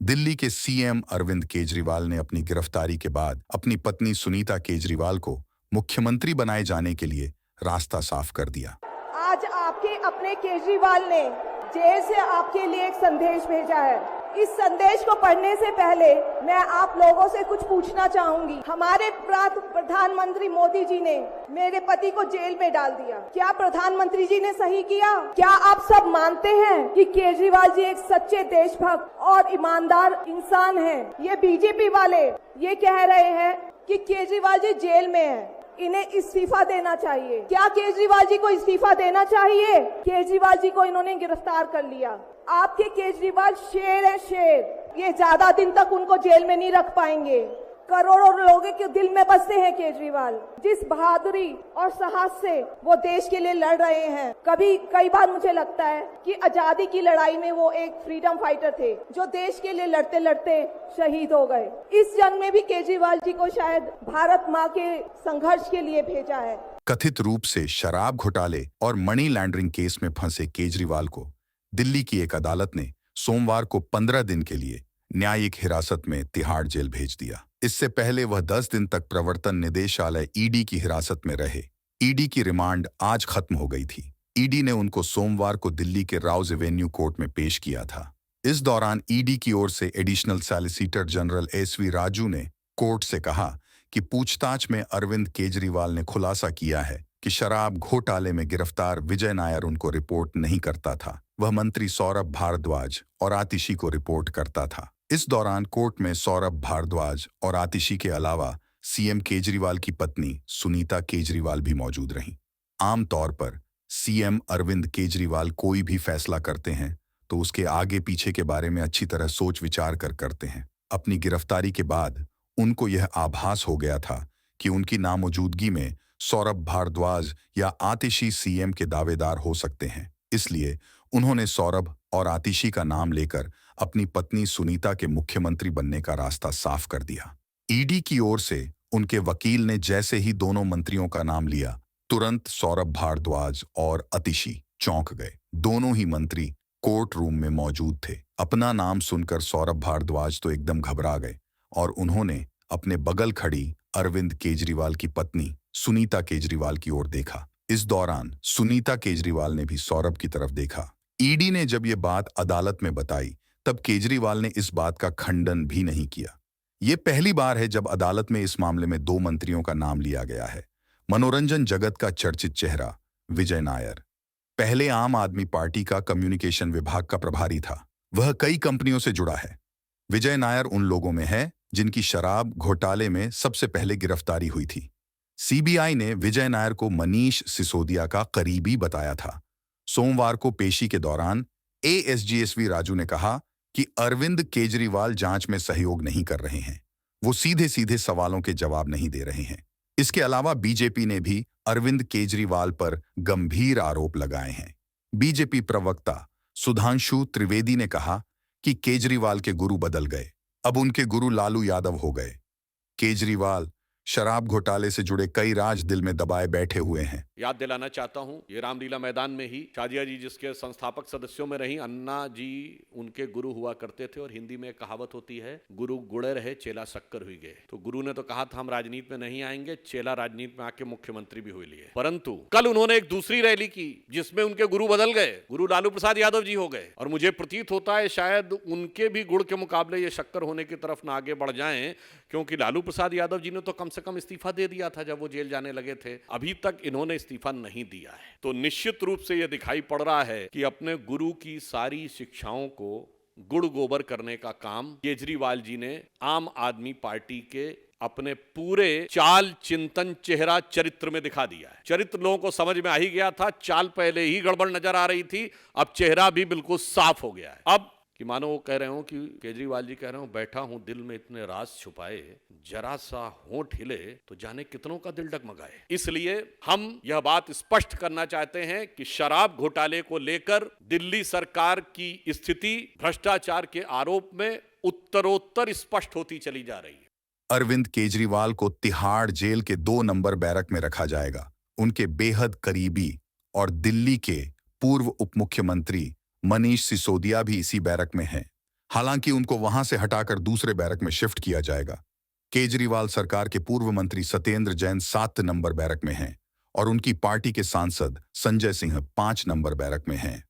दिल्ली के सीएम अरविंद केजरीवाल ने अपनी गिरफ्तारी के बाद अपनी पत्नी सुनीता केजरीवाल को मुख्यमंत्री बनाए जाने के लिए रास्ता साफ कर दिया। आज आपके अपने केजरीवाल ने जेल से आपके लिए एक संदेश भेजा है। इस संदेश को पढ़ने से पहले मैं आप लोगों से कुछ पूछना चाहूंगी। हमारे प्रधानमंत्री मोदी जी ने मेरे पति को जेल में डाल दिया। क्या प्रधानमंत्री जी ने सही किया? क्या आप सब मानते हैं कि केजरीवाल जी एक सच्चे देशभक्त और ईमानदार इंसान हैं? ये बीजेपी वाले ये कह रहे हैं कि केजरीवाल जी जेल में हैं, इन्हें इस्तीफा देना चाहिए। क्या केजरीवाल जी को इस्तीफा देना चाहिए? केजरीवाल जी को इन्होंने गिरफ्तार कर लिया। आपके केजरीवाल शेर है, शेर। ये ज्यादा दिन तक उनको जेल में नहीं रख पाएंगे। करोड़ों लोगों के दिल में बसते हैं केजरीवाल। जिस बहादुरी और साहस से वो देश के लिए लड़ रहे हैं, कई बार मुझे लगता है कि आजादी की लड़ाई में वो एक फ्रीडम फाइटर थे जो देश के लिए लड़ते लड़ते शहीद हो गए। इस जंग में भी केजरीवाल जी को शायद भारत माँ के संघर्ष के लिए भेजा है। कथित रूप से शराब घोटाले और मनी लॉन्ड्रिंग केस में फंसे केजरीवाल को दिल्ली की एक अदालत ने सोमवार को 15 दिन के लिए न्यायिक हिरासत में तिहाड़ जेल भेज दिया। इससे पहले वह 10 दिन तक प्रवर्तन निदेशालय ईडी की हिरासत में रहे। ईडी की रिमांड आज खत्म हो गई थी। ईडी ने उनको सोमवार को दिल्ली के राउज एवेन्यू कोर्ट में पेश किया था। इस दौरान ईडी की ओर से additional solicitor general SV Raju ने कोर्ट से कहा कि पूछताछ में अरविंद केजरीवाल ने खुलासा किया है कि शराब घोटाले में गिरफ्तार विजय नायर उनको रिपोर्ट नहीं करता था। वह मंत्री सौरभ भारद्वाज और आतिशी को रिपोर्ट करता था। इस दौरान कोर्ट में सौरभ भारद्वाज और आतिशी के अलावा सीएम केजरीवाल की पत्नी सुनीता केजरीवाल भी मौजूद रहीं। आमतौर पर सीएम अरविंद केजरीवाल कोई भी फैसला करते हैं तो उसके आगे पीछे के बारे में अच्छी तरह सोच विचार कर करते हैं। अपनी गिरफ्तारी के बाद उनको यह आभास हो गया था कि उनकी नामौजूदगी में सौरभ भारद्वाज या आतिशी सीएम के दावेदार हो सकते हैं। इसलिए उन्होंने सौरभ और आतिशी का नाम लेकर अपनी पत्नी सुनीता के मुख्यमंत्री बनने का रास्ता साफ कर दिया। ईडी की ओर से उनके वकील ने जैसे ही दोनों मंत्रियों का नाम लिया, तुरंत सौरभ भारद्वाज और आतिशी चौंक गए। दोनों ही मंत्री कोर्ट रूम में मौजूद थे। अपना नाम सुनकर सौरभ भारद्वाज तो एकदम घबरा गए और उन्होंने अपने बगल खड़ी अरविंद केजरीवाल की पत्नी सुनीता केजरीवाल की ओर देखा। इस दौरान सुनीता केजरीवाल ने भी सौरभ की तरफ देखा। ईडी ने जब ये बात अदालत में बताई तब केजरीवाल ने इस बात का खंडन भी नहीं किया। ये पहली बार है जब अदालत में इस मामले में 2 मंत्रियों का नाम लिया गया है। मनोरंजन जगत का चर्चित चेहरा विजय नायर पहले आम आदमी पार्टी का कम्युनिकेशन विभाग का प्रभारी था। वह कई कंपनियों से जुड़ा है। विजय नायर उन लोगों में है जिनकी शराब घोटाले में सबसे पहले गिरफ्तारी हुई थी। सीबीआई ने विजय नायर को मनीष सिसोदिया का करीबी बताया था। सोमवार को पेशी के दौरान एएसजी राजू ने कहा कि अरविंद केजरीवाल जांच में सहयोग नहीं कर रहे हैं। वो सीधे सीधे सवालों के जवाब नहीं दे रहे हैं। इसके अलावा बीजेपी ने भी अरविंद केजरीवाल पर गंभीर आरोप लगाए हैं। बीजेपी प्रवक्ता सुधांशु त्रिवेदी ने कहा कि केजरीवाल के गुरु बदल गए, अब उनके गुरु लालू यादव हो गए। केजरीवाल शराब घोटाले से जुड़े कई राज दिल में दबाए बैठे हुए हैं। याद दिलाना चाहता हूं, ये रामलीला मैदान में ही शाजिया जी जिसके संस्थापक सदस्यों में रही, अन्ना जी उनके गुरु हुआ करते थे और हिंदी में एक कहावत होती है, गुरु गुड़े रहे चेला शक्कर हुई गए। तो गुरु ने तो कहा था हम राजनीति में नहीं आएंगे, चेला राजनीति में आके मुख्यमंत्री भी हुए लिए। परंतु कल उन्होंने एक दूसरी रैली की जिसमें उनके गुरु बदल गए, गुरु लालू प्रसाद यादव जी हो गए। और मुझे प्रतीत होता है शायद उनके भी गुड़ के मुकाबले ये शक्कर होने की तरफ ना आगे बढ़ जाएं, क्योंकि लालू प्रसाद यादव जी ने तो कम से कम इस्तीफा दे दिया था जब वो जेल जाने लगे थे। अभी तक इन्होंने इस्तीफा नहीं दिया है। तो निश्चित रूप से यह दिखाई पड़ रहा है कि अपने गुरु की सारी शिक्षाओं को गुड़ गोबर करने का काम केजरीवाल जी ने आम आदमी पार्टी के अपने पूरे चाल चिंतन चेहरा चरित्र में दिखा दिया है। चरित्र लोगों को समझ में आ ही गया था, चाल पहले ही गड़बड़ नजर आ रही थी, अब चेहरा भी बिल्कुल साफ हो गया है। अब कि मानो वो कह रहे हो कि केजरीवाल जी कह रहे हो बैठा हूं दिल में इतने राज छुपाए, जरा सा होंठ हिले तो जाने कितनों का दिल डगमगाए। इसलिए हम यह बात स्पष्ट करना चाहते हैं कि शराब घोटाले को लेकर दिल्ली सरकार की स्थिति भ्रष्टाचार के आरोप में उत्तरोत्तर स्पष्ट होती चली जा रही है। अरविंद केजरीवाल को तिहाड़ जेल के 2 नंबर बैरक में रखा जाएगा। उनके बेहद करीबी और दिल्ली के पूर्व उप मुख्यमंत्री मनीष सिसोदिया भी इसी बैरक में हैं। हालांकि उनको वहां से हटाकर दूसरे बैरक में शिफ्ट किया जाएगा। केजरीवाल सरकार के पूर्व मंत्री सत्येंद्र जैन 7 नंबर बैरक में हैं और उनकी पार्टी के सांसद संजय सिंह 5 नंबर बैरक में हैं।